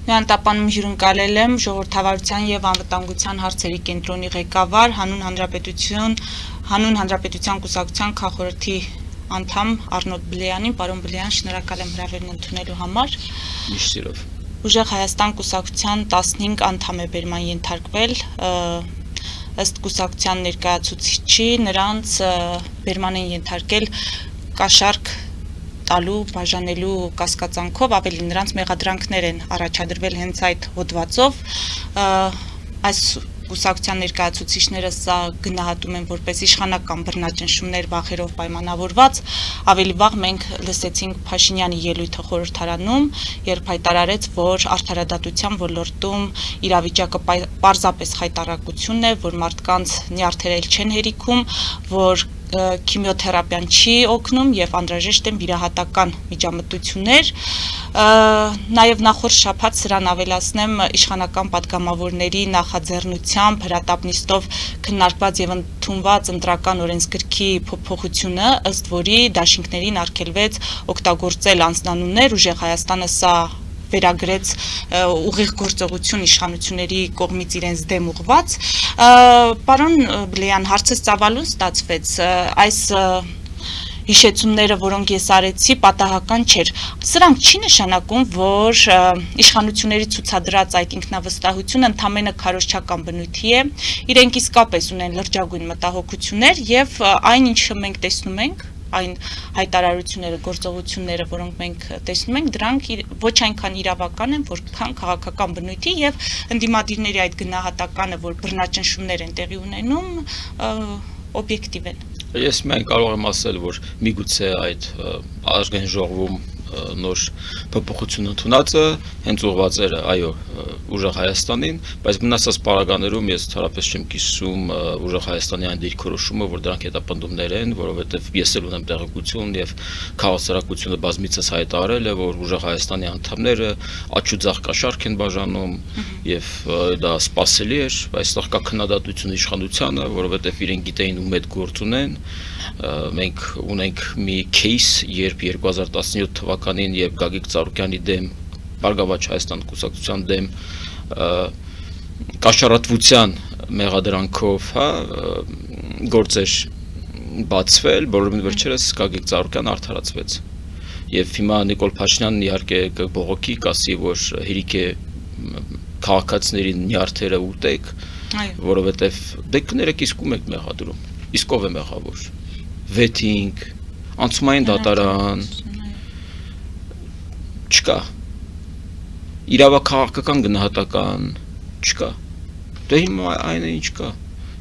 Նրան տապանում հյուրընկալել եմ ժողովրդավարության եւ անվտանգության հարցերի կենտրոնի ղեկավար Հանուն Հանրապետության կուսակցության քաղաքորդի անդամ Արնոտ Բլեյանին, պարոն Բլեյան, շնորհակալ եմ հրավերն ընդունելու համար։ Միշտ սիրով։ Ուժեղ Հայաստան կուսակցության 15 անդամ է բերման ենթարկվել, ըստ կուսակցության ներկայացուցիչի նրանց բերման են ենթարկել կաշառք տալու, բաժանելու կասկածանքով, ավելի նրանց մեղադրանքներ են առաջադրվել հենց այդ հոդվածով, այս կուսակցության ներկայացուցիչները սա գնահատում են որպես իշխանական բռնաճնշումներ վախերով պայմանավորված, ավելի վաղ մենք լսեցինք Փաշինյանի ելույթը խորհրդարանում, երբ հայտարարեց, որ արդարադատության ոլորտում իրավիճակը պարզապես խայտառակություն է, որ մարդկանց նյարդերը չեն հերիքում, որ քիմիոթերապիան չի օգնում եւ անհրաժեշտ են վիրահատական միջամտություններ, նաեւ նախորդ շաբաթ սրան ավելացնեմ իշխանական падգամավորների նախաձեռնությամբ հրատապնիստով քննարկված եւ ընդունված ընտրական օրենսգրքի փոփոխությունը, ըստ որի դաշինքներին արգելվեց օգտագործել անձնանուններ, Ուժեղ Հայաստանը սա վերագրեց ուղիղ գործողություն իշխանությունների կողմից իրենց դեմ ուղված, պարոն Բլեյան, հարցս ծավալուն ստացվեց, այս հիշեցումները, որոնք ես արեցի, պատահական չէր, սրանք չի նշանակում, որ իշխանությունների ցուցադրած այդ ինքնավստահությունը ընդամենը քարոզչական բնույթի է, իրենք իսկապես ունեն լրջագույն մտահոգություններ եւ այն ինչը մենք տեսնում ենք, այն հայտարարությունները, գործողությունները, որոնք մենք տեսնում ենք, դրանք ոչ այնքան իրավական են, որքան քաղաքական բնույթի եւ ընդդիմադիրների այդ գնահատականը, որ բռնաճնշումներ են տեղի ունենում, օբյեկտիվ են։ Ես մենք կարող եմ ասել, որ միգուցե այդ ազգային ժողովում նոր փոփոխություն ընդունածը հենց ուղղված էր այո Ուժեղ Հայաստանին, բայց մնացած պարագաներում ես հարաբերս չեմ կիսում Ուժեղ Հայաստանի այն դիրքորոշումը, որ դրանք հետապնդումներ են, որովհետև ես էլ ունեմ տեղեկություն եւ քաղաքացիությունը բազմիցս հայտարարել է, որ Ուժեղ Հայաստանի անդամները աչուձախ կաշառք են բաժանում եւ դա սпасելի էր, այստեղ կա քննադատություն իշխանությանը, որովհետև իրենք գիտեին ում հետ գործ ունեն, մենք ունենք մի case, երբ 2017 թվականին եւ Գագիկ Ծառուկյանի դեմ Բարգավաճ Հայաստան կուսակցության դեմ կաշառատվության մեղադրանքով, գործեր բացվել, բոլորովին վերջերս Գագիկ Ծառուկյան արդարացվեց։ Եվ հիմա Նիկոլ Փաշինյանն իհարկե կբողոքի, կասի, որ հերիք է քաղաքացիների նյարդերը ուտեք, որովհետեւ դե կներեք իսկ ում եք մեղադրում, իսկ ով է մեղավոր։ Վեթինգ, անցումային դատարան, չկա, իրավաքաղաքական գնահատական չկա, դե հիմա այն է ինչ կա,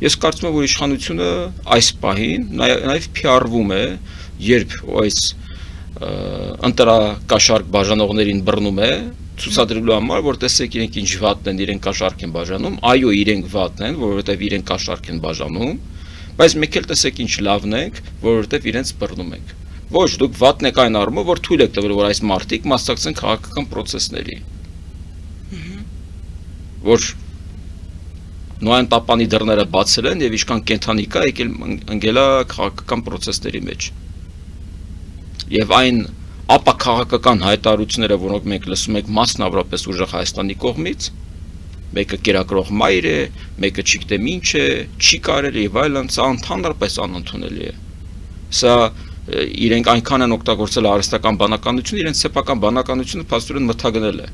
ես կարծում եմ, որ իշխանությունը այս պահին նաև PR-վում է, երբ այս ընտրակաշառք բաժանողներին բռնում է, ցուցադրելու համար, որ տեսեք իրենք ինչ վատն են, իրենք կաշառք են բաժանում, այո իրենք վատն են, որովհետև իրենք կաշառք են բաժանում, բայց մեկ էլ տեսեք ինչ լավն ենք, որովհետև իրենց բռնում ենք։ Ոչ, դուք վատն եք այն առումով, որ թույլ եք տվել, որ այս մարդիկ մասնակցեն քաղաքական process-ների։ Որ նոյան տապանի դռները բացել են եւ ինչքան կենթանի կա, եկել ընկելա քաղաքական process-ների մեջ։ Եվ այն ապաքաղաքական հայտարարությունները, որոնք մենք լսում ենք մասնավորապես Ուժեղ Հայաստանի կողմից, մեկը կերակրող մայր է, մեկը չգիտեմ ինչ է, չի կարելի եւ այլն, սա ընդհանրապես անընդունելի է։ Սա իրենք այնքան են օգտագործել արհեստական բանականություն, իրենց սեփական բանականությունը փաստորեն մթագնել է։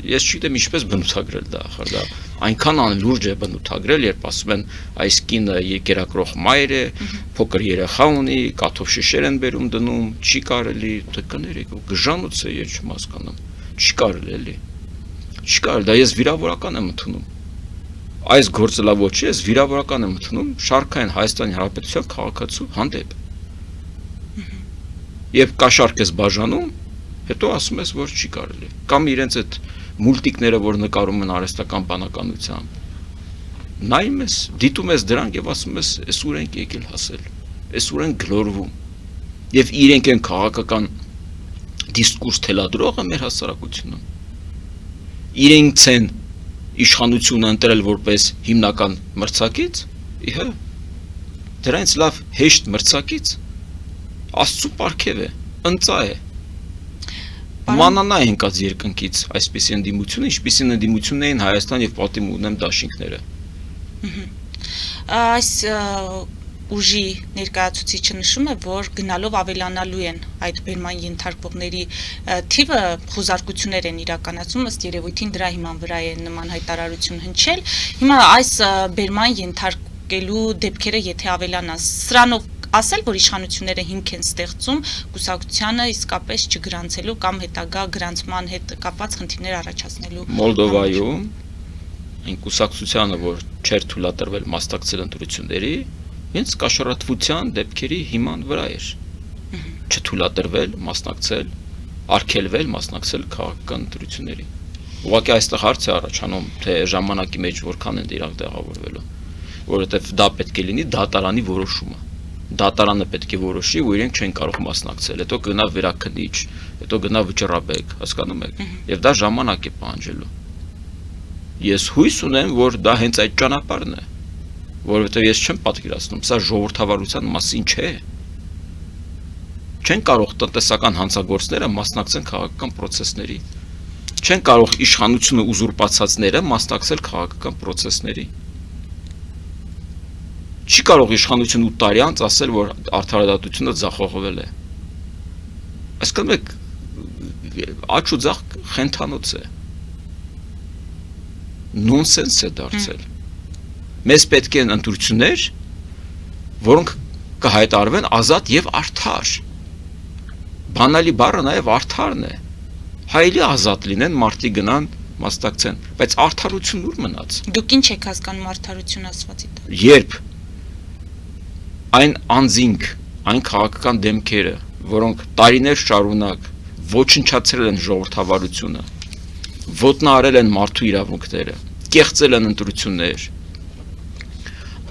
Ես չգիտեմ ինչպես բնութագրել դա, ախր դա այնքան անլուրջ է բնութագրել, երբ ասում են այս կինը կերակրող մայր է, փոքր երեխա ունի, կաթով շիշեր են բերում դնում, չի կարելի, դե կներեք, գժանոց է, ես չեմ հասկանում, չի կարելի էլի։ Չի կարելի, դա ես վիրավորական եմ ընդունում։ Այս գործը լավ ոչ է, ես վիրավորական եմ ընդունում շարքային Հայաստանի Հանրապետության քաղաքացու հանդեպ։ Եվ կաշառք ես բաժանում, հետո ասում ես, որ չի կարելի։ Կամ իրենց այդ մուլտիկները, որ նկարում են արհեստական բանականությամբ, նայում ես, դիտում ես դրանք եւ ասում ես, էս ուր ենք եկել հասել, էս ուր են գլորվում։ Եվ իրենք են քաղաքական դիսկուրս թելադրողը մեր հասարակությունում։ Իրենք են իշխանությունը ընտրել որպես հիմնական մրցակից, իհը, դրանից լավ հեշտ մրցակից, Աստծու պարգև է, ընծա է։ մանանա հենկած երկնքից այսպիսի ընդդիմություն, ինչպիսին ընդդիմությունն էին Հայաստան եւ պատիվ ունեմ դաշինքները։ Այս ուժի ներկայացուցիչը նշում է, որ գնալով ավելանալու են այդ բերման ենթարկվողների թիվը, խոզարկություններ են իրականացում, ըստ երևույթին դրա հիման վրա է նման հայտարարություն հնչել։ Հիմա այս բերման ենթարկելու դեպքերը եթե ավելանան, սրանով ասել, որ իշխանությունները հիմք են ստեղծում կուսակցությանը իսկապես չգրանցելու կամ հետագա գրանցման հետ կապված խնդիրներ առաջացնելու։ Մոլդովայում այն կուսակցությանը, որ չէր թույլատրվել մասնակցել ընտրությունների, հենց կաշառատվության դեպքերի հիման վրա էր չթույլատրվել մասնակցել, արգելվել մասնակցել քաղաքական ընտրությունների։ Ուղղակի այստեղ հարց է առաջանում, թե ժամանակի մեջ որքան են իրանք տեղավորվելու, որովհետև դա պետք է լինի դատարանի որոշումը։ Դատարանը պետք է որոշի, որ իրենք չեն կարող մասնակցել, հետո գնա վերաքննիչ, հետո գնա վճռաբեկ, հասկանում եք, եւ դա ժամանակ է պահանջելու։ Ես հույս ունեմ, որ դա հենց այդ ճանապարհն է, որովհետև ես չեմ պատկերացնում, սա ժողովրդավարության մասին չէ։ Չեն կարող տնտեսական հանցագործները մասնակցել քաղաքական process-ների։ Չեն կարող իշխանությունը ուզուրպացածները մասնակցել քաղաքական process-ների։ Չի կարող իշխանությունը 8 տարի անց ասել, որ արդարադատությունը ձախողվել է։ Այսինքն մեկ աչ ու ձախ խենթանոց է։ Նոնսենս է դարձել։ Մեզ պետք են ընտրություններ, որոնք կհայտարարվեն ազատ եւ արդար։ Բանալի բառը նաեւ արդարն է։ Հայելի ազատ լինեն, մարդիկ գնան մասնակցեն, բայց արդարություն ուր մնաց։ Դուք ինչ եք հասկանում արդարություն ասվածի տակ։ Երբ այն անձինք, այն քաղաքական դեմքերը, որոնք տարիներ շարունակ ոչնչացրել են ժողովրդավարությունը, ոտնահարել են մարդու իրավունքները, կեղծել են ընտրություններ,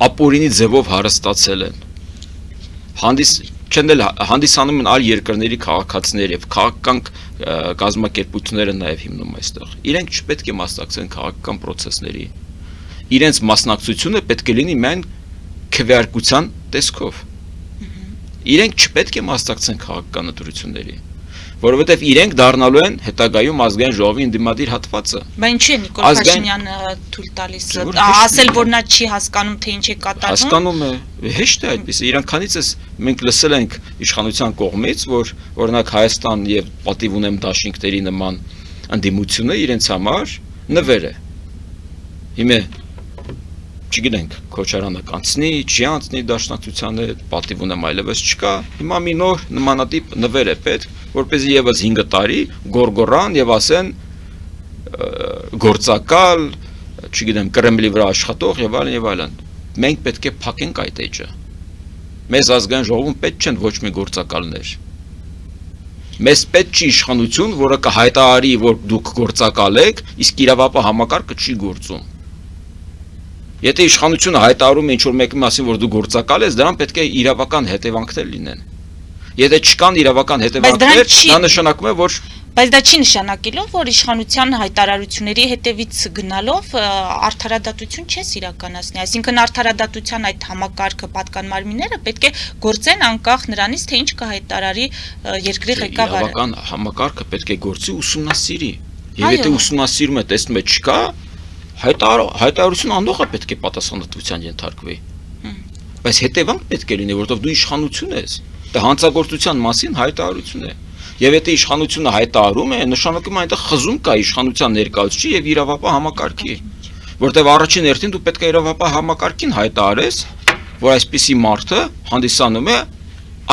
ապօրինի ձևով հարստացել են, հանդիսանում են այլ երկրների քաղաքացիներ եւ քաղաքական կազմակերպությունները նաեւ հիմնում այստեղ։ Իրենք չպետք է մասնակցեն քաղաքական process-ների։ Իրենց մասնակցությունը պետք է լինի միայն քվեարկության տեսքով։ Իրենք չպետք է մասնակցեն քաղաքական ընտրությունների, որովհետև իրենք դառնալու են հետագայում ազգային ժողովի ընդդիմադիր հատվածը։ Բա ինչի է Նիկոլ Փաշինյանը թույլ տալիս ասել, որ նա չի հասկանում, թե ինչ է կատարվում։ Հասկանում է, հեշտ է այդպես։ Իրանքանից մենք լսել ենք իշխանության կողմից, որ օրինակ Հայաստան եւ պատիվ ունեմ դաշինքների նման ընդդիմությունը իրենց համար նվեր է։ Հիմա չգիտենք Քոչարյանը կանցնի, չի անցնի դաշնակցությանը, պատիվ ունեմ այլևս չկա։ Հիմա մի նոր նմանատիպ նվեր է պետք, որպեսզի եւս 5 տարի գորգորան եւ ասեն գործակալ, չգիտեմ, Կրեմլի վրա աշխատող եւ այլն եւ այլն։ Մենք պետք է փակենք այդ էջը։ Մեզ ազգային ժողովում պետք չեն ոչ մի գործակալներ։ Մեզ պետք չի իշխանություն, որը կհայտարարի, որ դուք գործակալ եք, իսկ իրավապահ համակարգը չի գործում։ Եթե իշխանությունը հայտարարում է ինչ-որ մեկի մասին, որ դու գործակալ ես, դրան պետք է իրավական հետևանքներ լինեն։ Եթե չկան իրավական հետևանքներ, դա նշանակում է, որ Բայց դա չի նշանակելով, որ իշխանության հայտարարությունների հետևից գնալով արդարադատություն չես իրականացնի, այսինքն արդարադատության այդ համակարգը պատկան մարմինները պետք է գործեն անկախ նրանից, թե ինչ կհայտարարի երկրի ղեկավարը։ Իրավական համակարգը պետք է գործի ուսումնասիրի։ Եվ եթե ուսումնասիրում է, տեսնում է չկա, հայտարարություն անդողը պետք է պատասխանատվության ենթարկվի։ Բայց հետևանք պետք է լինի, որովհետև դու իշխանություն ես։ Դա հանցագործության մասին հայտարարություն է։ Եվ եթե իշխանությունը հայտարարում է, նշանակում է այնտեղ խզում կա իշխանության ներկայացուցիչի եւ իրավապահ համակարգի, որտեղ առաջին հերթին դու պետք է իրավապահ համակարգին հայտարարես, որ այսպիսի մարդը հանդիսանում է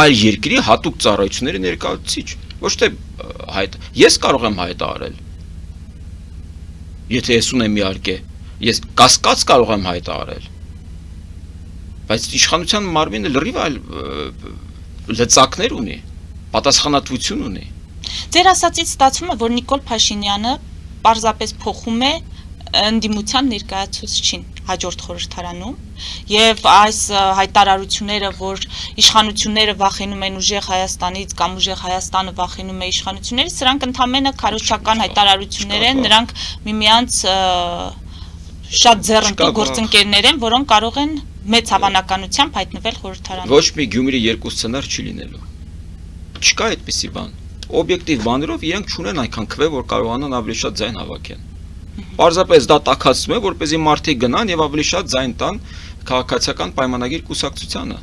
այլ երկրի հատուկ ծառայությունների ներկայացուցիչ, ոչ թե ես կարող եմ հայտարարել։ Եթե ես ունեմ իհարկե, ես կասկած կարող եմ հայտարարել։ Բայց իշխանության մարմինը լրիվ այլ լծակներ ունի, պատասխանատվություն ունի։ Ձեր ասածից ստացվում է, որ Նիկոլ Փաշինյանը պարզապես փոխում է ընդդիմության ներկայացուցչին հաջորդ խորհրդարանում եւ այս հայտարարությունները, որ իշխանությունները վախենում են ուժեղ Հայաստանից կամ ուժեղ Հայաստանը վախենում է իշխանություններից, սրանք ընդամենը քարոզչական հայտարարություններ են, նրանք միմյանց շատ ձեռնտու գործընկերներ են, որոնք կարող են մեծ հավանականությամբ հայտնվել խորհրդարանում։ Ոչ մի Գյումրի երկու սցենար չի լինելու։ Չկա այդպիսի բան։ օբյեկտիվ բաներով իրենք չունեն այնքան քվե, որ կարողանան ավելի շատ ձայն հավաքեն։ Պարզապես դա տաքացնում է, որպեսզի մարդիկ գնան եւ ավելի շատ ձայն տան քաղաքացիական պայմանագիր կուսակցությանը։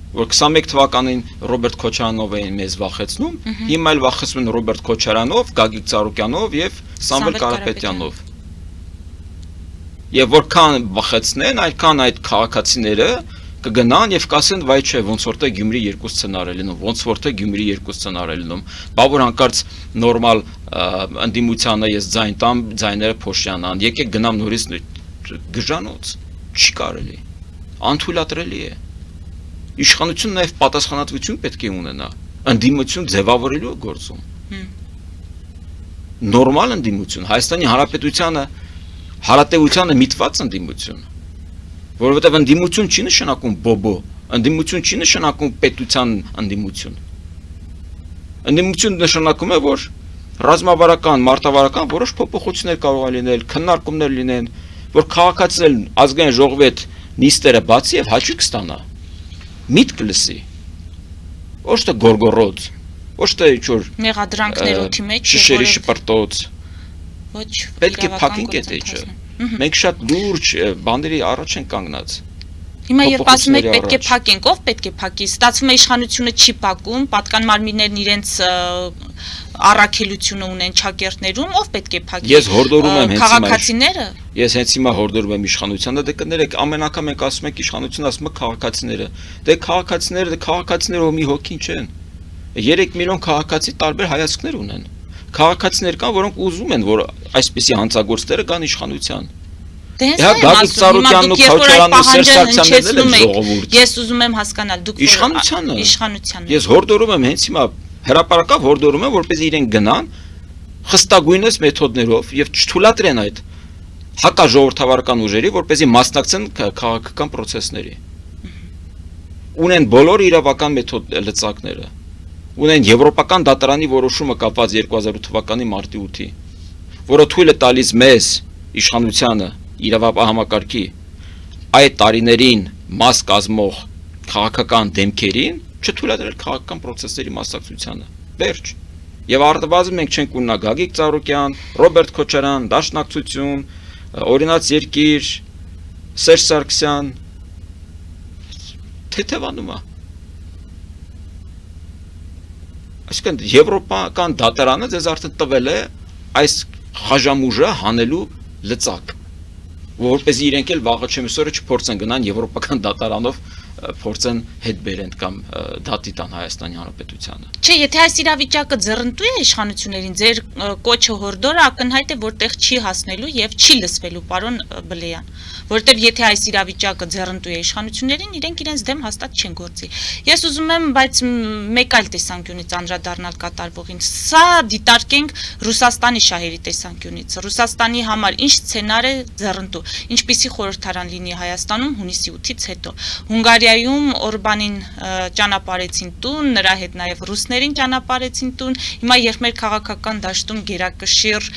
Որ 21 թվականին Ռոբերտ Քոչարյանով էին մեզ վախեցնում, հիմա էլ վախեցնում են Ռոբերտ Քոչարյանով, Գագիկ Ծառուկյանով եւ Սամվել Կարապետյանով։ Եվ որքան վախեցնեն, այդքան այդ քաղաքացիները կգնան եւ կասեն, վայ չէ, ոնց որ թե Գյումրի 2 սցենար է լինում, ոնց որ թե Գյումրի 2 սցենար է լինում։ Բա որ հանկարծ նորմալ ընդդիմությանը ես ձայն տամ, ձայները փոշյանան, եկեք գնամ նորից գժանոց, չի կարելի։ Անթույլատրելի է։ Իշխանությունը նաև պատասխանատվություն պետք է ունենա, ընդդիմություն ձևավորելու գործում։ Նորմալ ընդդիմություն, Հայաստանի Հանրապետությանը հարատեվությանը միտված ընդդիմություն, որովհետև ընդդիմություն չի նշանակում բոբո, ընդդիմություն չի նշանակում պետության ընդդիմություն։ Ընդդիմություն նշանակում է, որ ռազմավարական, մարտավարական որոշ փոփոխություններ կարող են լինել, քննարկումներ լինեն, որ քաղաքացիներն ազգային ժողովի հետ նիստերը բացի եւ հաճույք ստանա։ Միտք լսի, ոչ թե գորգորոց, ոչ թե ինչ-որ մեղադրանքներ օդի մեջ շշերի շպրտոց, ոչ պետք է փակենք այդ էջը։ Մենք շատ լուրջ բաների առաջ են կանգնած։ Հիմա երբ ասում եք պետք է փակենք, ով պետք է փակի, ստացվում է իշխանությունը չի փակում, պատկան մարմիններն իրենց առաքելությունը ունեն ճակերտներում, ով պետք է փակի։ Ես հորդորում եմ հենց քաղաքացիները։ Ես հենց հիմա հորդորում եմ իշխանությանը, դե կներեք, ամեն անգամ մենք ասում ենք իշխանությունը, ասում է քաղաքացիները։ Դե քաղաքացիները մի հոգին չեն։ 3 միլիոն քաղաքացի տարբեր հայացքներ ունեն։ Քաղաքացիներ կան, որոնք ուզում են, որ այսպիսի հանցագործները գան իշխանության։ Գագիկ Ծառուկյանն ու Քոչարյանն ու Սերժ Սարգսյանն են ժողովուրդ։ Ես ուզում եմ հասկանալ, դուք իշխանությանը։ Ես հորդորում եմ հենց հիմա հրապարակավ հորդորում եմ, որպեսզի իրենք գնան խստագույնս մեթոդներով եւ չթույլատրեն այդ հակաժողովրդավարական ուժերի, որպեսզի մասնակցեն քաղաքական process-ների։ Ունեն բոլոր իրավական մեթոդ լծակները։ Ունեն եվրոպական դատարանի որոշումը կապված 2008 թվականի մարտի 8-ի, որը թույլ է տալիս մեզ իշխանությանը իրավապահամակարգի այդ տարիներին մաս կազմող քաղաքական դեմքերին չթույլատրել քաղաքական process-ների մասնակցությանը։ Վերջ։ Եվ արտավազդ մենք չենք ունենա Գագիկ Ծառուկյան, Ռոբերտ Քոչարյան, Դաշնակցություն, Օրինաց երկիր, Սերժ Սարգսյան, թեթևանում է։ Այսինքն եվրոպական դատարանը ձեզ արդեն տվել է այս խաժամուժը հանելու լծակ, որպեսզի իրենք էլ վաղը չմիսօրը չփորձեն գնան եվրոպական դատարանով փորձեն հետ բերեն կամ դատի տան Հայաստանի Հանրապետությանը։ Չէ, եթե այս իրավիճակը ձեռնտու է իշխանություններին, ձեր կոչը հորդորը ակնհայտ է, որտեղ չի հասնելու եւ չի լսվելու, պարոն Բլեյան, որտեղ եթե այս իրավիճակը ձեռնտու է իշխանություններին, իրենք իրենց դեմ հաստատ չեն գործի։ Ես ուզում եմ, բայց մեկ այլ տեսանկյունից անդրադառնալ կատարվողին։ Սա դիտարկենք Ռուսաստանի շահերի տեսանկյունից։ Ռուսաստանի համար ինչ սցենար է ձեռնտու, ինչպիսի խորհրդարան լինի Հայաստանում հունիսի 8-ից հետո։ Հունգարիայում Օրբանին ճանապարհեցին տուն, նրա հետ նաև ռուսներին ճանապարհեցին տուն։ Հիմա երբ մեր քաղաքական դաշտում գերակշիռ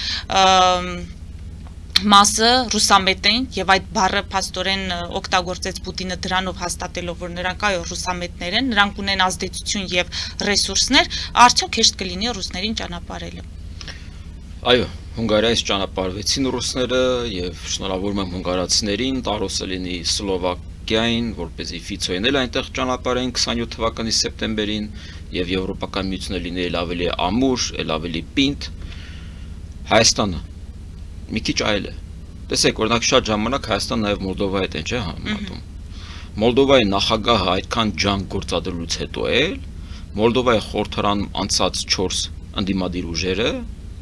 մասը ռուսամետ են եւ այդ բառը փաստորեն օգտագործեց Պուտինը դրանով հաստատելով, որ նրանք այո ռուսամետներ են, նրանք ունեն ազդեցություն եւ ռեսուրսներ, արդյոք հեշտ կլինի ռուսներին ճանապարհելը։ Այո, Հունգարիայից ճանապարհվեցին ռուսները եւ շնորհավորում եմ հունգարացիներին, տարօսը լինի Սլովակիային, որպեսզի Ֆիցոյին էլ այնտեղ ճանապարհային 27 թվականի սեպտեմբերին եւ Եվրոպական միությունը լինի էլ ավելի ամուր, էլ ավելի պինդ։ Հայաստանը մի քիչ այլ է։ Տեսեք, օրինակ շատ ժամանակ Հայաստան նաև Մոլդովայի հետ են, չէ՞, համատում։ Մոլդովայի նախագահը այդքան ջանք գործադրելուց հետո էլ Մոլդովայի խորհրդարանում անցած 4 ընդդիմադիր ուժերը,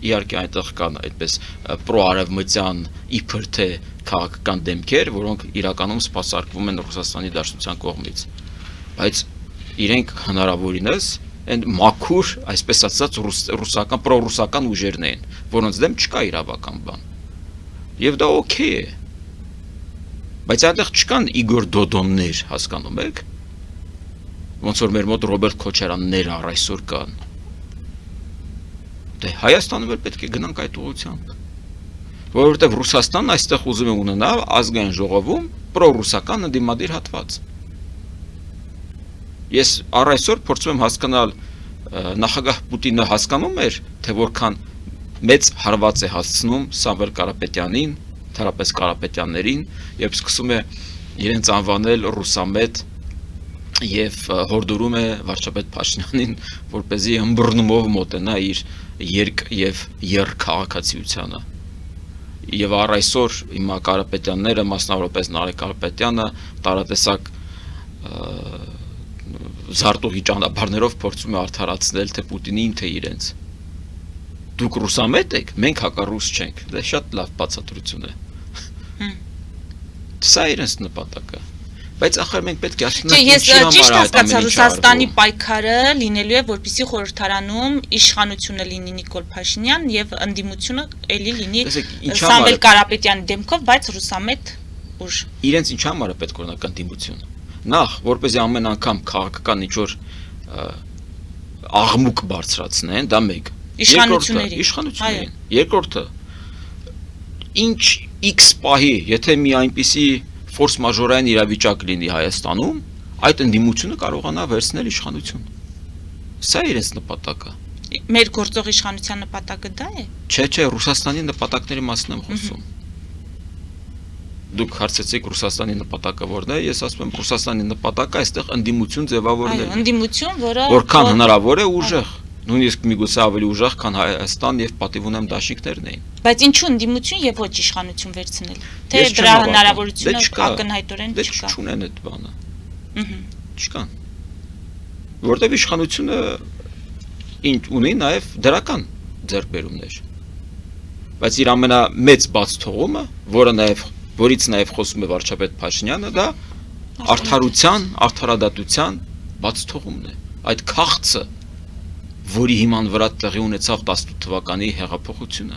իհարկե այնտեղ կան այդպես պրոարևմտյան իբր թե քաղաքական դեմքեր, որոնք իրականում սպասարկվում են Ռուսաստանի Դաշնության կողմից։ Բայց իրենք հնարավորինս այն մաքուր, այսպես ասած, ռուսական պրոռուսական ուժերն են, որոնց դեմ չկա իրավական բան։ Եվ դա օքեյ է։ Բայց այնտեղ չկան Իգոր Դոդոններ, հասկանում եք։ Ոնց որ մեր մոտ Ռոբերտ Քոչարյաններ առայսօր կան։ Դե Հայաստանում էլ պետք է գնանք այդ ուղղությամբ։ Որովհետև Ռուսաստանն այստեղ ուզում է ունենալ ազգային ժողովում պրոռուսական ընդդիմադիր հատված։ Ես առայսօր փորձում եմ հասկանալ նախագահ Պուտինը հասկանում էր, թե որքան մեծ հարված է հասցնում Սամվել Կարապետյանին, թերապես Կարապետյաններին, եւ սկսում է իրենց անվանել ռուսամետ եւ հորդորում է վարչապետ Փաշինյանին, որպեսզի ըմբռնումով մոտենա իր երկ եւ երկքաղաքացիությանը։ Եվ առ այսօր հիմա Կարապետյանները, մասնավորապես Նարեկ Կարապետյանը, տարատեսակ զարտուղի ճանապարհներով փորձում է արդարացնել թե Պուտինին, թե իրենց։ Դուք ռուսամետ եք, մենք հակառուս չենք։ Դա շատ լավ բացատրություն է։ Սա իրենց նպատակը։ Բայց ախր մենք պետք է ասենք, ես ճիշտ հասկացա, Ռուսաստանի պայքարը լինելու է, որպեսզի խորհրդարանում իշխանությունը լինի Նիկոլ Փաշինյան եւ ընդդիմությունը էլի լինի Սամվել Կարապետյանի դեմքով, բայց ռուսամետ ուժ։ Իրենց ինչ համար է պետք օրինակ ընդդիմություն։ Նախ, որպեսզի ամեն անգամ քաղաքական ինչ-որ աղմուկ բարձրացնեն, դա մեկ։ Իշխանություններին։ Երկրորդը, ինչ X պահի, եթե մի այնպիսի ֆորս մաժորային իրավիճակ լինի Հայաստանում, այդ ընդդիմությունը կարողանա վերցնել իշխանություն։ Սա իրենց նպատակը։ Մեր գործող իշխանության նպատակը դա է։ Չէ, Ռուսաստանի նպատակների մասին եմ խոսում։ Դուք հարցեցիք Ռուսաստանի նպատակը որն է, ես ասում եմ Ռուսաստանի նպատակը այստեղ ընդդիմություն ձևավորելն է։ Այո, ընդդիմություն, որը որքան հնարավոր է ուժեղ, նույնիսկ միգուցե ավելի ուժեղ, քան Հայաստան եւ պատիվ ունեմ դաշինքներն էին։ Բայց ինչու ընդդիմություն եւ ոչ իշխանություն վերցնել։ Թե դրա հնարավորությունը ակնհայտորեն չկա։ Չունեն այդ բանը։ Չկան։ Որտեւ իշխանությունը ինչ ունի նաեւ դրական ձեռքբերումներ։ Բայց իր ամենամեծ բաց թողումը, որից նաեւ խոսում է վարչապետ Փաշինյանը, դա արդարության, արդարադատության բաց թողումն է։ Այդ քաղցը, որի հիման վրա տեղի ունեցավ 18 թվականի հեղափոխությունը,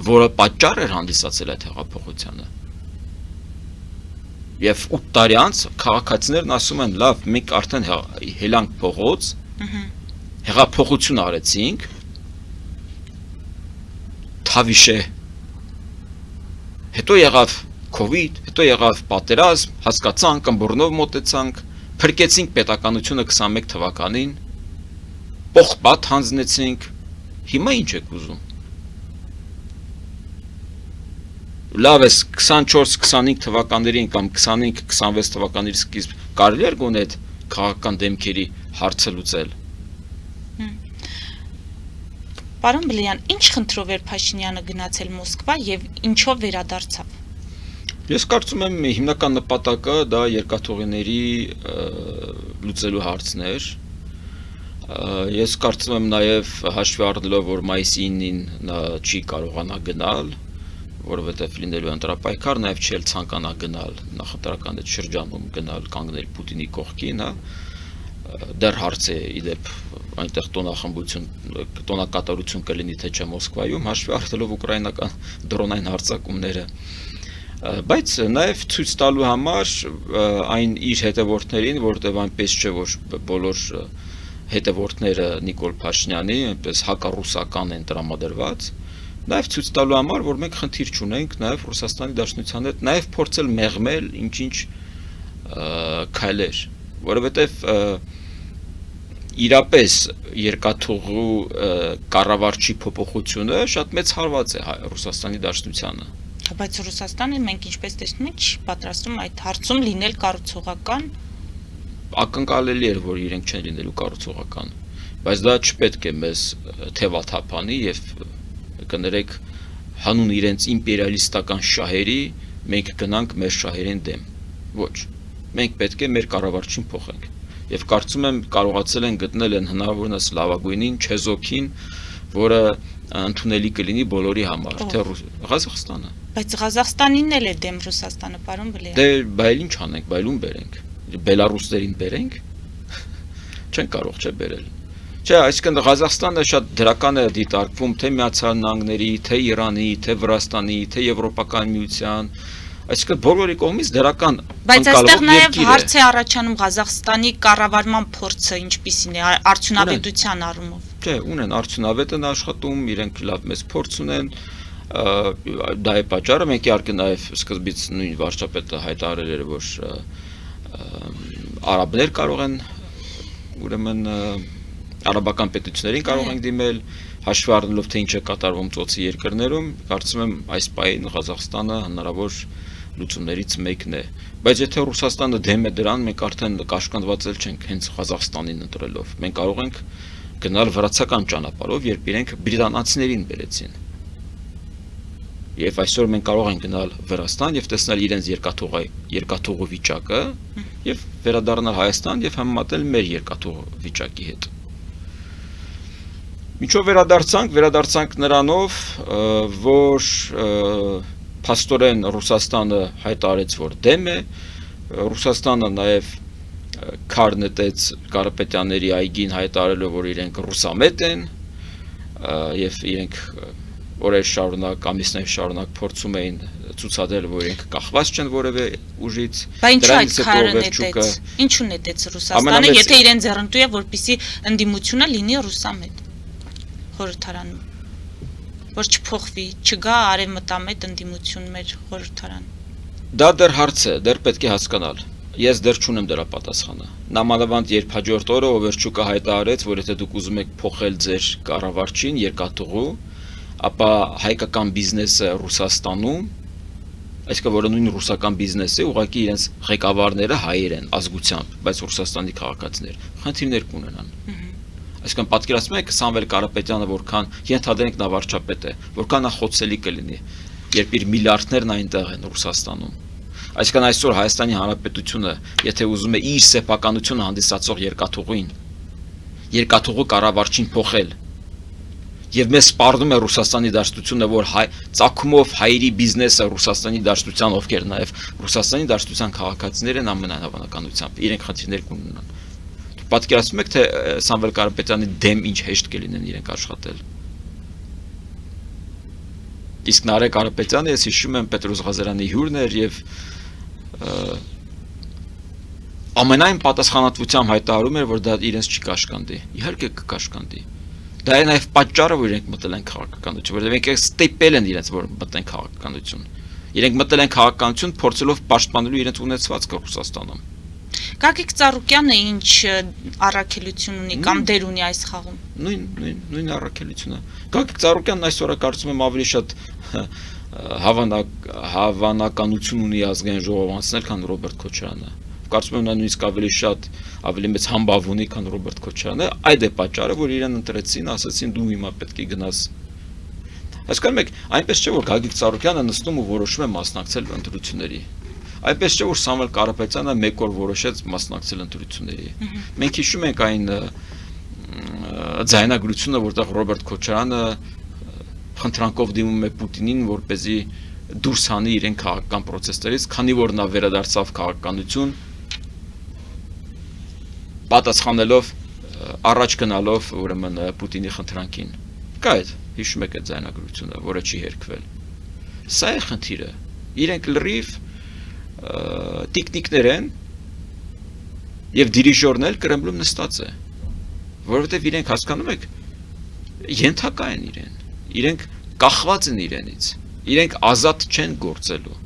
որը պատճառ էր հանդիսացել այդ հեղափոխությանը։ Եվ 8 տարի անց քաղաքացիներն ասում են, լավ, մենք արդեն հելանք փողոց, հեղափոխություն արեցինք, թավիշե, հետո եղավ COVID, հետո եղավ պատերազմ, հասկացանք, ըմբռնով մոտեցանք, փրկեցինք պետականությունը 21 թվականին, պողպատ հանձնեցինք, հիմա ինչ եք ուզում։ Լավ է 24-25 թվականներին կամ 25-26 թվականների սկիզբ կարելի էր գոնե այդ քաղաքական դեմքերի հարցը լուծել։ Պարոն Բլեյան, ինչ խնդրով էր Փաշինյանը գնացել Մոսկվա եւ ինչով վերադարձավ։ Ես կարծում եմ հիմնական նպատակը դա երկաթուղիների լուծելու հարցն էր։ Ես կարծում եմ նաև հաշվի առնելով, որ մայիսի 9-ին նա չի կարողանա գնալ, որովհետև լինելու ընտրապայքար, նաև չի ցանկանա գնալ նախընտրական այդ շրջանում գնալ կանգնել Պուտինի կողքին, դեռ հարց է իդեպ այնտեղ տոնախմբություն, տոնակատարություն կլինի թե չէ Մոսկվայում, հաշվի առնելով ուկրաինական դրոնային հարձակումները, բայց նաև ցույց տալու համար այն իր հետևորդներին, որտեղ այնպես չէ, որ բոլոր հետևորդները Նիկոլ Փաշինյանի այնպես հակառուսական են տրամադրված, նաև ցույց տալու համար, որ մենք խնդիր չունենք նաև Ռուսաստանի Դաշնության հետ, նաև փորձել մեղմել ինչ-ինչ քայլեր, որովհետև իրապես երկաթուղու կառավարչի փոփոխությունը շատ մեծ հարված է Ռուսաստանի Դաշնությանը։ Բայց Ռուսաստանը մենք ինչպես տեսնում ենք, չի պատրաստում այդ հարցում լինել կառուցողական։ Ակնկալելի էր, որ իրենք չեն լինելու կառուցողական, բայց դա չպետք է մեզ թևաթափանի եւ կներեք հանուն իրենց իմպերիալիստական շահերի մենք գնանք մեր շահերին դեմ։ Ոչ, մենք պետք է մեր կառավարչին փոխենք։ Եվ կարծում եմ կարողացել են գտնել են հնարավորինս լավագույնին չեզոքին, որը ընդունելի կլինի բոլորի համար, թե Ղազախստանը։ Բայց Ղազախստանին էլ է դեմ Ռուսաստանը, պարոն Բլեյան։ Դե բայել ինչ անենք, բայլուն բերենք։ Բելարուսներին բերենք։ Չեն կարող չէ բերել։ Չէ, այսինքն Ղազախստանը շատ դրական է դիտարկվում թե Միացյալ Նահանգների, թե Իրանի, թե Վրաստանի, թե Եվրոպական միության, այսինքն բոլորի կողմից դրական բայց այստեղ նաև հարց է առաջանում Ղազախստանի կառավարման փորձը ինչպիսին է արդյունավետության առումով։ Չէ, ունեն արդյունավետ են աշխատում, իրենք լավ մեծ փորձ ունեն, դա է պատճառը, մենք իհարկե նաև սկզբից նույն վարչապետը հայտարարել էր, որ արաբներ կարող են ուրեմն արաբական պետություններին կարող ենք դիմել, հաշվի առնելով թե ինչ է կատարվում ծոցի երկրներում, կարծում եմ այս պահին Ղազախստանը հնարավոր լուծումներից մեկն է, բայց եթե Ռուսաստանը դեմ է դրան, մենք արդեն կաշկանդված չենք հենց Ղազախստանին ընտրելով, մենք կարող ենք գնալ վրացական ճանապարհով, երբ իրենք բրիտանացիներին բերեցին։ Եվ այսօր մենք կարող ենք գնալ Վրաստան եւ տեսնել իրենց երկաթուղու վիճակը եւ վերադառնալ Հայաստան եւ համեմատել մեր երկաթուղու վիճակի հետ։ Ինչով վերադարձանք նրանով, որ փաստորեն Ռուսաստանը հայտարարեց, որ դեմ է, Ռուսաստանը նաեւ քար նետեց Կարապետյանների այգին հայտարարելով, որ իրենք ռուսամետ են եւ իրենք օրեր շարունակ, ամիսներ շարունակ փորձում էին ցուցադրել, որ իրենք կախված չեն որևէ ուժից։ Բայց այդ քարը նետեց։ Ինչու նետեց Ռուսաստանը, եթե իրեն ձեռնտու է, որպեսզի ընդդիմությունը լինի ռուսամետ խորհրդարանում, որ չփոխվի, չգա արևմտամետ ընդդիմություն մեր խորհրդարան։ Դա դեռ հարց է, դեռ պետք է հասկանալ։ Ես դեռ չունեմ դրա պատասխանը։ Նամանավանդ երբ հաջորդ օրը Օվերչուկը հայտարարեց, որ եթե դուք ուզում եք փոխել ձեր կառավարչին երկաթուղու, ապա հայկական բիզնեսը Ռուսաստանում, այսինքն որը նույն ռուսական բիզնես է, ուղղակի իրենց ղեկավարները հայեր են ազգությամբ, բայց Ռուսաստանի քաղաքացիներ, խնդիրներ կունենան։ Այսինքն պատկերացնում եք Սամվել Կարապետյանը որքան ենթադրենք նա վարչապետ է, որքան նա խոցելի կլինի, երբ իր միլիարդներն այնտեղ են Ռուսաստանում։ Այսինքն այսօր Հայաստանի Հանրապետությունը, եթե ուզում է իր սեփականությունը հանդիսացող երկաթուղու կառավարչին փոխել, եւ մեզ սպառնում է Ռուսաստանի Դաշնությունը, որ ծագումով հայերի բիզնեսը Ռուսաստանի Դաշնության, ովքեր նաեւ Ռուսաստանի Դաշնության քաղաքացիներ են ամենայն հավանականությամբ, իրենք խնդիրներ կունենան։ Պատկերացնում եք, թե Սամվել Կարապետյանի դեմ ինչ հեշտ կլինեն իրենք աշխատել։ Իսկ Նարեկ Կարապետյանը, ես հիշում եմ, Պետրոս Ղազարյանի հյուրն էր եւ ամենայն պատասխանատվությամբ հայտարարում էր, որ դա իրենց չի կաշկանդի։ Իհարկե կկաշկանդի։ Դա է նաև պատճառը, որ իրենք մտել են քաղաքականություն, որովհետև իրենք ստեպել են իրենց, որ մտնեն քաղաքականություն։ Իրենք մտել են քաղաքականություն, փորձելով պաշտպանելու իրենց ունեցվածքը Ռուսաստանում։ Գագիկ Ծառուկյանը ինչ առաքելություն ունի կամ դեր ունի այս խաղում։ Նույն առաքելությունը։ Գագիկ Ծառուկյանն այսօր կարծում եմ ավելի շատ հավանականություն ունի ազգային ժողով անցնել, քան Ռոբերտ Քոչարյանը։ Կարծում եմ նա նույնիսկ ավելի մեծ համբավ ունի, քան Ռոբերտ Քոչարյանը, այդ է պատճառը, որ իրեն ընտրեցին, ասացին դու հիմա պետք է գնաս։ Հասկանում եք, այնպես չէ, որ Գագիկ Ծառուկյանը նստում ու որոշում է մասնակցել ընտրությունների։ Այնպես չէ, որ Սամվել Կարապետյանը մեկ օր որոշեց մասնակցել ընտրությունների։ Մենք հիշում ենք այն ձայնագրությունը, որտեղ Ռոբերտ Քոչարյանը խնդրանքով դիմում է Պուտինին, որպեսզի դուրս հանի իրեն քաղաքական process-ներից, քանի որ նա վերադարձավ քաղաքականություն, պատասխանելով առաջ գնալով ուրեմն Պուտինի խնդրանքին։ Կա այդ, հիշում եք այդ ձայնագրությունը, որը չի հերքվել։ Սա է խնդիրը։ Իրենք լրիվ տիկնիկներ են եւ դիրիժորն էլ Կրեմլում նստած է, որովհետեւ իրենք հասկանում եք, ենթակա են իրեն, իրենք կախված են իրենից, իրենք ազատ չեն գործելու։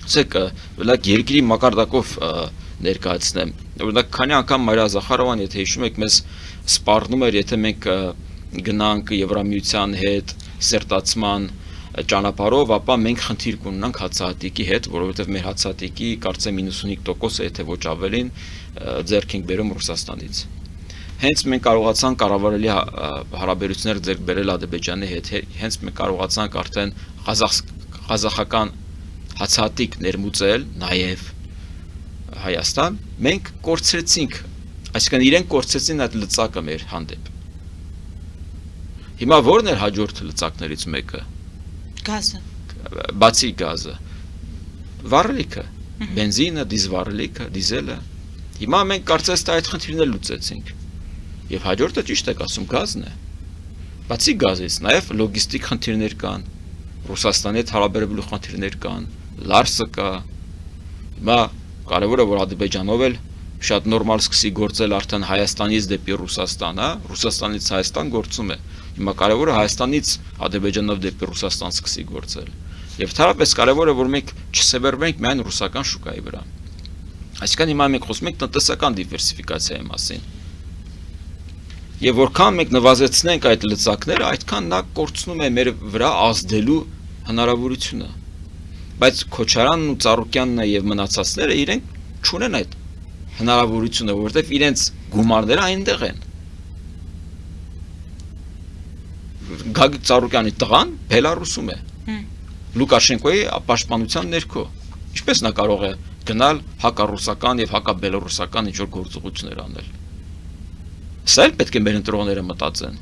Ասեք, լավ երկրի մակարդակով ներկայացնեմ, օրինակ քանի անգամ Մարիա Զախարովան, եթե հիշում եք, մեզ սպառնում էր, եթե մենք գնանք Եվրամիության հետ սերտացման ճանապարհով, ապա մենք խնդիր կունենանք հացահատիկի հետ, որովհետև մեր հացահատիկի կարծեմ 95%-ը, եթե ոչ ավելին, ձեռք ենք բերում Ռուսաստանից։ Հենց մենք կարողացանք կառավարելի հարաբերություններ ձեռք բերել Ադրբեջանի հետ, հենց մենք կարողացանք արդեն ղազախական հացահատիկ ներմուծել նաև Հայաստան, մենք կորցրեցինք, այսինքն իրենք կորցրեցին այդ լծակը մեր հանդեպ։ Հիմա ո՞րն էր հաջորդ լծակներից մեկը։ Գազը։ Բացի գազը, վառելիքը, բենզինը, դիզվառելիքը, դիզելը։ Հիմա մենք կարծես թե այդ խնդիրները լուծեցինք։ Եվ հաջորդը ճիշտ եք ասում գազն է։ Բացի գազից, նաև լոգիստիկ խնդիրներ կան, Ռուսաստանի հետ հարաբերելու խնդիրներ կան, Լարսը կա։ Հիմա կարևորը որ Ադրբեջանով էլ շատ նորմալ սկսի գործել արդեն Հայաստանից դեպի Ռուսաստան, հա, Ռուսաստանից Հայաստան գործում է։ Հիմա կարևորը Հայաստանից Ադրբեջանով դեպի Ռուսաստան սկսի գործել։ Եվ թարապես կարևորը որ մենք չսևեռվենք միայն ռուսական շուկայի վրա։ Այսինքն հիմա մենք խոսում ենք տնտեսական դիվերսիֆիկացիայի մասին։ Եվ որքան մենք նվազեցնենք այդ լծակները, այդքան նա կորցնում է մեր վրա ազդելու հնարավորությունը։ Բայց Քոչարյանն ու Ծառուկյանն եւ մնացածները իրենք չունեն այդ հնարավորությունը, որովհետեւ իրենց գումարները այնտեղ են։ Գագիկ Ծառուկյանի տղան Բելարուսում է։ Լուկաշենկոյի պաշտպանության ներքո։ Ինչպես նա կարող է գնալ հակառուսական եւ հակաբելարուսական ինչ-որ գործողություններ անել։ Սա էլ պետք է մեր ընտրողները մտածեն։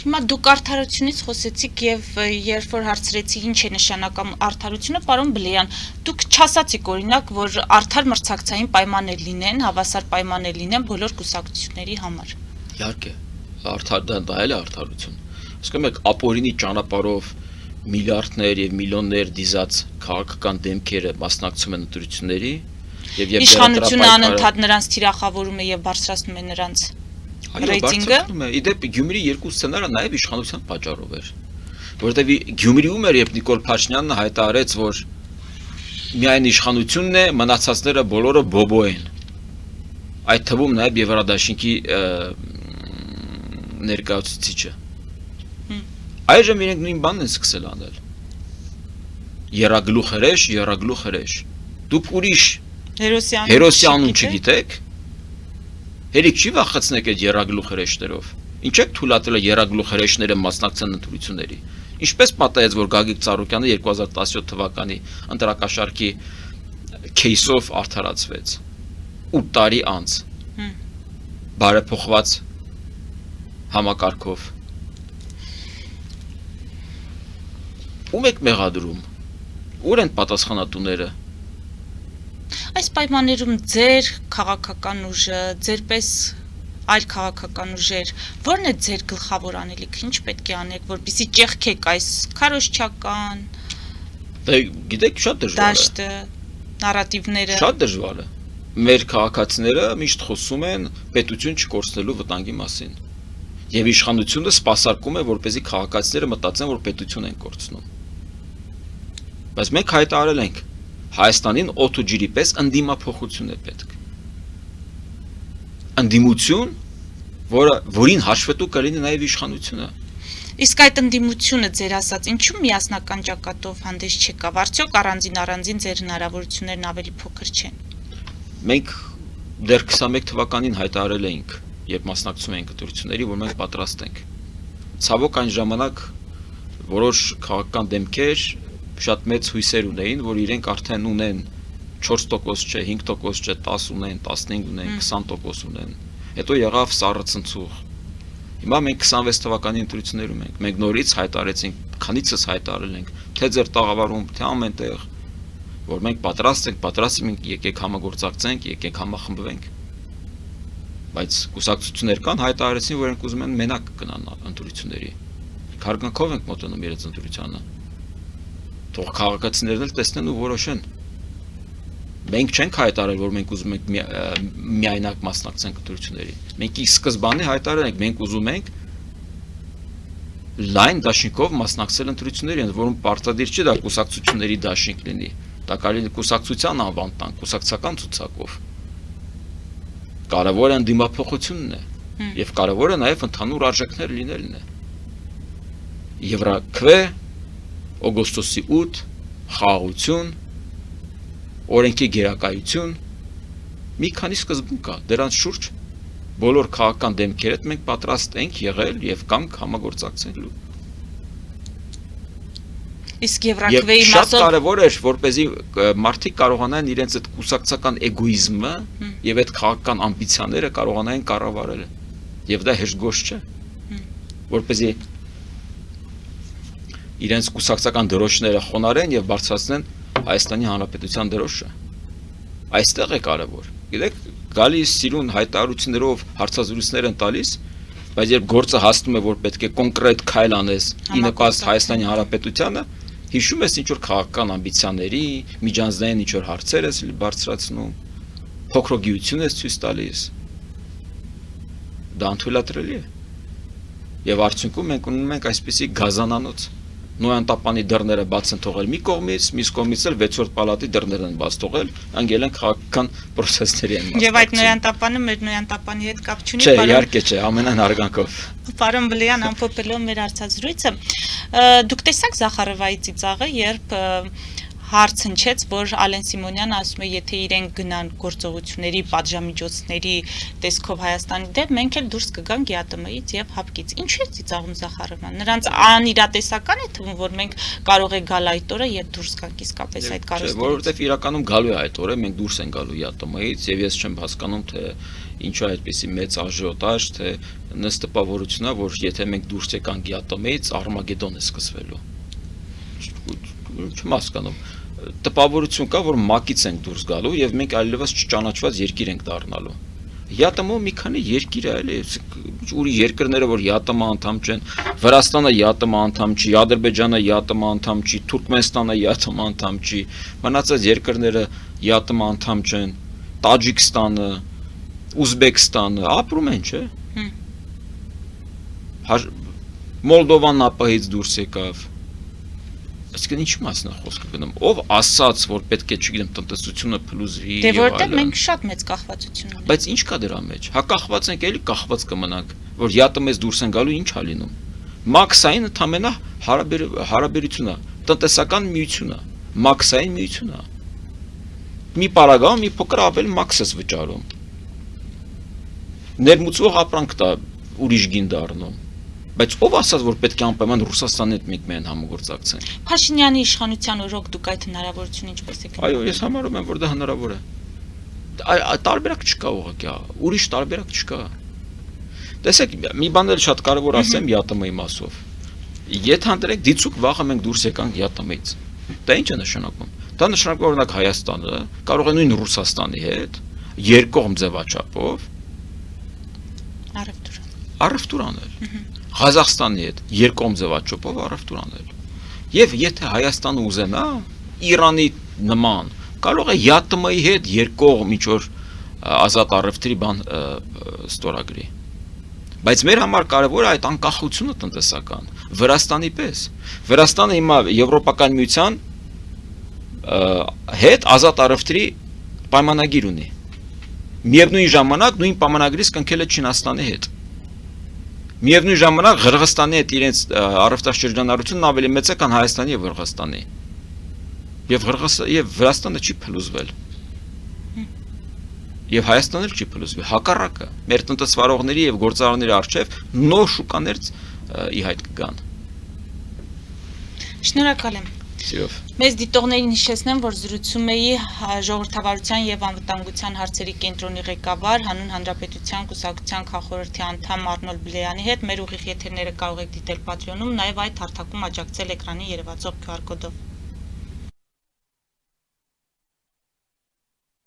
Հիմա դուք արդարությունից խոսեցիք եւ երբ որ հարցրեցի ինչ է նշանակում արդարությունը, պարոն Բլեյան, դուք չասացիք օրինակ, որ արդար մրցակցային պայմաններ լինեն, հավասար պայմաններ լինեն բոլոր կուսակցությունների համար։ Իհարկե, արդար դա էլ է արդարություն։ Ասում եք ապօրինի ճանապարհով միլիարդներ եւ միլիոններ դիզած քաղաքական դեմքերը մասնակցում են ընտրությունների եւ իշխանությունը անընդհատ նրանց թիրախավորում է եւ բարձրացնում է նրանց ռեյտինգը։ Իդեպ Գյումրի երկու սցենարը նաեւ իշխանության պատճառով էր, որովհետեւ Գյումրիում էր, երբ Նիկոլ Փաշինյանը հայտարարեց, որ միայն իշխանությունն է, մնացածները բոլորը բոբո են։ Այդ թվում նաեւ Եվրադաշինքի ներկայացուցիչը։ Այժմ իրենք նույն բանն են սկսել անել։ Երագլուխ հրեշ, դուք ուրիշ հերոսյանուն չգիտեք։ Հերիք չի վախեցնեք այդ երագլուխ հրեշներով։ Ինչ եք թույլատրել երագլուխ հրեշները մասնակցեն ընտրությունների։ Ինչպես պատահեց, որ Գագիկ Ծառուկյանը 2017 թվականի ընտրակաշարքի քեյսով արդարացվեց 8 տարի անց։ Բարեփոխված համակարգով։ Ում եք մեղադրում։ Ուր են պատասխանատուները։ Այս պայմաններում ձեր քաղաքական ուժը, ձեր պես այլ քաղաքական ուժեր, ո՞րն է ձեր գլխավոր անելիքը, ինչ պետք է անեք, որպեսզի ճեղքեք այս քարոզչական գիտեք, շատ դժվար է։ Դաշտը, նարատիվները։ Շատ դժվար է։ Մեր քաղաքացիները միշտ խոսում են պետություն չկորցնելու վտանգի մասին։ Եվ իշխանությունը սպասարկում է, որպեսզի քաղաքացիները մտածեն, որ պետություն են կորցնում։ Բայց մենք հայտարարել ենք, Հայաստանին օդ ու ջրի պես ընդդիմափոխություն է պետք։ Ընդդիմություն, որին հաշվետու կլինի նաև իշխանությունը։ Իսկ այդ ընդդիմությունը ձեր ասած, ինչու միասնական ճակատով հանդես չեկավ, արդյոք առանձին ձեր հնարավորություններն ավելի փոքր չեն։ Մենք դեռ 21 թվականին հայտարարել էինք, երբ մասնակցում էինք ընտրությունների, որ մենք պատրաստ ենք։ Ցավոք այն ժամանակ որոշ քաղաքական դեմքեր շատ մեծ հույսեր ունեին, որ իրենք արդեն ունեն 4% չէ, 5% չէ, 10 ունեն, 15 ունեն, 20% ունեն։ Հետո եղավ սառը ցնցուղ։ Հիմա մենք 26 թվականի ընտրություններում ենք։ Մենք նորից հայտարարեցինք, քանիցս հայտարարել ենք, թե ձեր տաղավարում, թե ամենտեղ, որ մենք պատրաստ ենք, եկեք համագործակցենք, եկեք համախմբվենք։ Բայց կուսակցություններ կան հայտարարեցին, որ ենք ուզում են մենակ գնան ընտրությունների։ Քարգանքով ենք մոտենում իրենց ընտրությանը։ Թող քաղաքացիներն էլ տեսնեն ու որոշեն։ Մենք չենք հայտարարել, որ մենք ուզում ենք միայնակ մասնակցենք ընտրությունների։ Մենք ի սկզբանե հայտարարել ենք, մենք ուզում ենք լայն դաշինքով մասնակցել ընտրություններին, որում պարտադիր չի դա կուսակցությունների դաշինք լինի։ Դա կարելի է կուսակցության անվան տան, կուսակցական ցուցակով։ Կարևորը ընդդիմափոխությունն է, եւ կարևորը նաեւ ընդհանուր արժեքներ լինելն է։ Եվրաքվե, օգոստոսի 8, խաղաղություն, օրենքի գերակայություն, մի քանի սկզբունք կա, դրանց շուրջ բոլոր քաղաքական դեմքեր հետ մենք պատրաստ ենք եղել եւ կամք համագործակցելու։ Իսկ Եվրաքվեի մասով շատ կարևոր է, որպեսզի մարդիկ կարողանան իրենց այդ կուսակցական էգոիզմը եւ այդ քաղաքական ամբիցիաները կարողանան կառավարել։ Եվ դա հեշտ գործ չէ։ Որպեսզի իրենց կուսակցական դրոշները խոնարեն եւ բարձրացնեն Հայաստանի Հանրապետության դրոշը։ Այստեղ է կարևոր։ Գիտեք, գալիս սիրուն հայտարարություններով հարցազրույցներ են տալիս, բայց երբ գործը հասնում է, որ պետք է կոնկրետ քայլ անես ի նպաստ Հայաստանի Հանրապետությանը, հիշում ես ինչ որ քաղաքական ամբիցիաների, միջանձնային ինչ որ հարցեր ես բարձրացնում, փոքրոգիություն ես ցույց տալիս։ Դա անթույլատրելի է։ Եվ արդյունքում մենք ունենում ենք այսպիսի գազանանոց։ նոյանտապանի դռները բաց են թողել մի կողմից, մյուս կողմից էլ 6-րդ պալատի դռներն են բաց թողել, անգել են քաղաքական process-ների են մասնակցում։ Եվ այդ նոյանտապանը մեր նոյանտապանի հետ կապ չունի, Չէ, իհարկե չէ, ամենայն հարգանքով։ Պարոն Բլեյան, ամփոփելով մեր հարցազրույցը, դուք տեսաք Զախարովայի ծիծաղը, երբ հարց հնչեց, որ Ալեն Սիմոնյանը ասում է, եթե իրենք գնան գործողությունների, պատժամիջոցների տեսքով Հայաստանի դեմ, մենք էլ դուրս կգանք ԵԱՏՄ-ից եւ ՀԱՊԿ-ից։ Ինչու է ծիծաղում Զախարովան։ Նրանց անիրատեսական է թվում, որ մենք կարող է գալ այդ օրը եւ դուրս գանք իսկապես այդ կարծիքից։ Որովհետեւ իրականում գալու է այդ օրը, մենք դուրս են գալու ԵԱՏՄ-ից եւ ես չեմ հասկանում, թե ինչու է այդպեսի մեծ աժիոտաժ, թե ըստ տպավորությունն է, որ եթե մենք դուրս եկանք ԵԱՏՄ-ից, Արմագեդոն է սկսվելու։ Չեմ հասկանում։ Տպավորություն կա, որ ՄԱԿ-ից ենք դուրս գալու եւ մենք այլևս չճանաչված երկիր ենք դառնալու։ ԵԱՏՄ-ը մի քանի երկիր է, էլի, ուրիշ երկրները, որ ԵԱՏՄ անդամ չեն, Վրաստանը ԵԱՏՄ անդամ չի, Ադրբեջանը ԵԱՏՄ անդամ չի, Թուրքմենստանը ԵԱՏՄ անդամ չի, մնացած երկրները ԵԱՏՄ անդամ չեն, Տաջիկստանը, Ուզբեկստանը ապրում են, չէ՞։ Մոլդովան ԱՊՀ-ից դուրս եկավ։ Այսինքն ինչ մասն է խոսքը գնում, ով ասաց, որ պետք է, չգիտեմ, տնտեսությունը փլուզվի եւ որտեղ մենք շատ մեծ կախվածություն ունենք։ Բայց ինչ կա դրա մեջ։ Հա կախված ենք, էլի կախված կմնանք, որ ԵԱՏՄ-ից դուրս են գալու, ինչ ա լինում։ Մաքսային ընդամենը հարաբերությունն է, տնտեսական միությունն է, մաքսային միությունն է։ Մի պարագայում մի փոքր ավելի մաքս ես վճարում։ Ներմուծվող ապրանք դա ուրիշ գին դառնում։ Բայց ով ասաց, որ պետք է անպայման Ռուսաստանի հետ մենք միայն համագործակցենք։ Փաշինյանի իշխանության օրոք դուք այդ հնարավորությունը ինչպես եք։ Այո, ես համարում եմ, որ դա հնարավոր է։ Տարբերակ չկա ուղղակի, ուրիշ տարբերակ չկա։ Տեսեք, մի բան էլ շատ կարևոր ասեմ ԵԱՏՄ-ի մասով։ Եթե դիցուկ վաղը մենք դուրս եկանք ԵԱՏՄ-ից, դա ինչ է նշանակում։ Դա նշանակում է, օրինակ Հայաստանը կարող է նույն Ռուսաստանի հետ երկկողմ ձևաչափով առևտուր անել։ Ղազախստանի հետ երկկողմ ձևաչափով առևտուր անել։ Եվ եթե Հայաստանը ուզենա Իրանի նման, կարող է ԵԱՏՄ-ի հետ երկկողմ ինչ-որ ազատ առևտրի բան ստորագրի։ Բայց մեր համար կարևոր է այդ անկախությունը տնտեսական, Վրաստանի պես։ Վրաստանը հիմա Եվրոպական միության հետ ազատ առևտրի պայմանագիր ունի։ Միևնույն ժամանակ նույն պայմանագրից կնքել է Չինաստանի հետ։ Միևնույն ժամանակ Ղրղստանի հետ իրենց առևտրաշրջանառությունն ավելի մեծ է, քան Հայաստանի եւ Ղրղստանի։ Եվ Վրաստանը չի փլուզվել։ Եվ Հայաստանը էլ չի փլուզվել, հակառակը, մեր տնտեսվարողների եւ գործարարների առջեւ նոր շուկաներ ի հայտ կգան։ Շնորհակալ եմ։ Սիրով։ Մեզ դիտողներին հիշեցնեմ, որ զրուցում էի Ժողովրդավարության եւ անվտանգության հարցերի կենտրոնի ղեկավար, Հանուն Հանրապետության կուսակցության քաղխորհրդի անդամ Արնոլ Բլեյանի հետ։ Մեր ուղիղ եթերները կարող եք դիտել Patreon-ում, նաեւ այդ հարթակում աջակցել էկրանի երևացող QR կոդով։